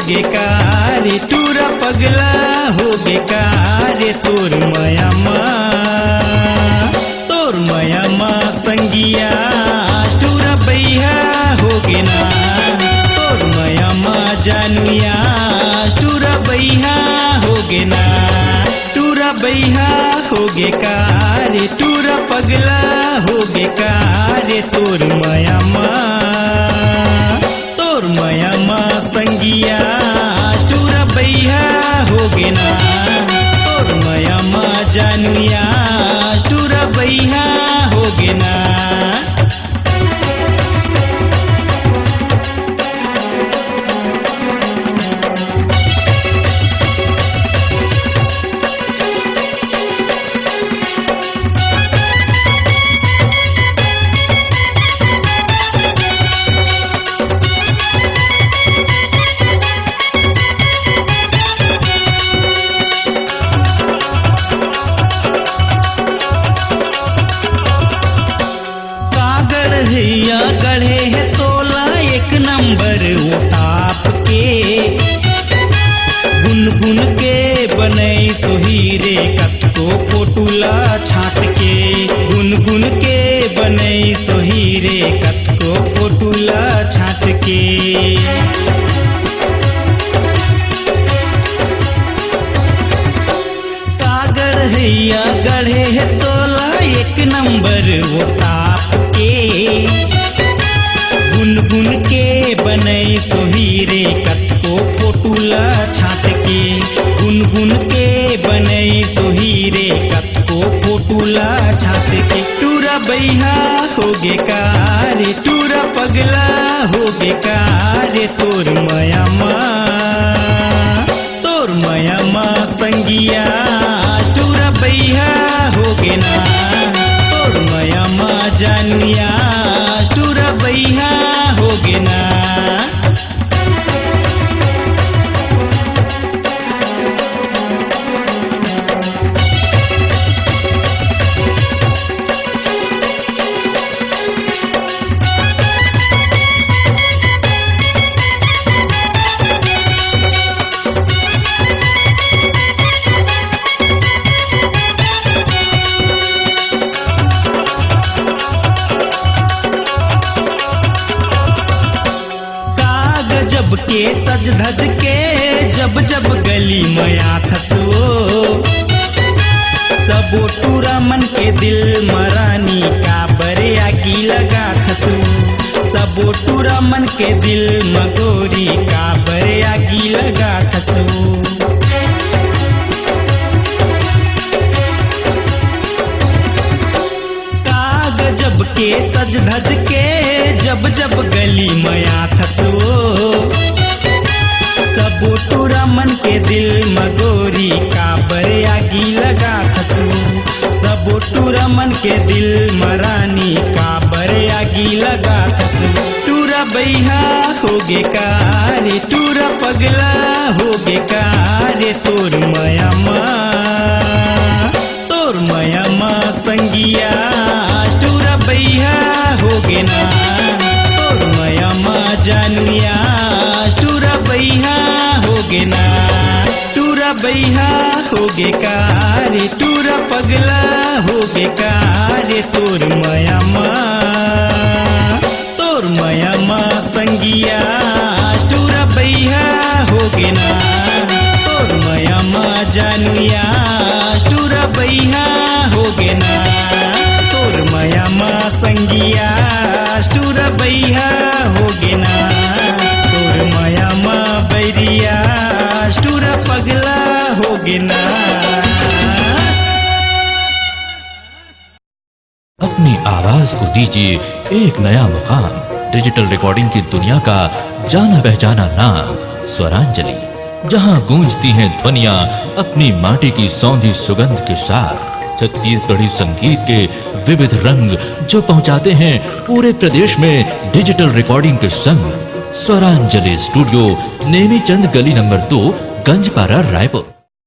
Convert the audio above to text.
होगे कारे टूरा पगला होगे कारे तोर मयामा संगिया टूरा बैहा होगे ना तोर मयामा जानुया टूरा बैहा होगे ना टूरा बैहा होगे कारे टूरा पगला होगे कारे तोर मयामा संगिया टूरा बैहा होगे ना तोर मयामा जानुया टूरा बैहा होगे ना। गढ़े है तोला एक नंबर वो टाप के गुन के बने सोहीरे कतको फोटुला छाट के गुन के बने सोहीरे कतको फोटुला छाट के कागड़ हैया गढ़े है तोला एक नंबर वो टाप के गुन के बने सोहीरे कतको फोटुला छाट के गुन के बने सोहीरे कतको फोटुला छाट के टूरा बैहा होगे कारे टूरा पगला होगे कारे तोर मयामा संगिया टूरा बैहा होगे ना तोर मयामा जानुया टूरा बैहा होगे ना। जब के सज धज के जब गली मया थसो सबो टूरा मन के दिल मरानी का बरे आगी लगा थसो सबो टूरा मन के दिल मगोरी का बरे आगी लगा थसो जब के सज धज के जब गली मया थसो सबो टूरा मन के दिल मगोरी का बरे आगी लगा थसो सबो टूरा मन के दिल मरानी का बरे आगी लगा थसो टूरा बैहा होगे कारे टूरा पगला होगे कारे तोर मयामा संगिया टूरा बैहा होगे ना तोर मयामा जानुया टूरा बैहा होगे ना टूरा बैहा होगे कारे टूरा पगला होगे कारे तोर मयामा संगिया टूरा बैहा होगे ना तोर मयामा जानुया टूरा बैहा होगे ना तोर मयामा संगिया टूरा बैहा होगे ना तोर मयामा बैरिया टूरा पगला होगे ना। अपनी आवाज को दीजिए एक नया मुकाम डिजिटल रिकॉर्डिंग की दुनिया का जाना पहचाना नाम स्वरांजलि जहां गूंजती हैं ध्वनियां अपनी माटी की सौंधी सुगंध के साथ छत्तीसगढ़ी संगीत के विविध रंग जो पहुंचाते हैं पूरे प्रदेश में डिजिटल रिकॉर्डिंग के संग स्वरांजलि स्टूडियो नेमीचंद गली नंबर 2 गंजपारा रायपुर।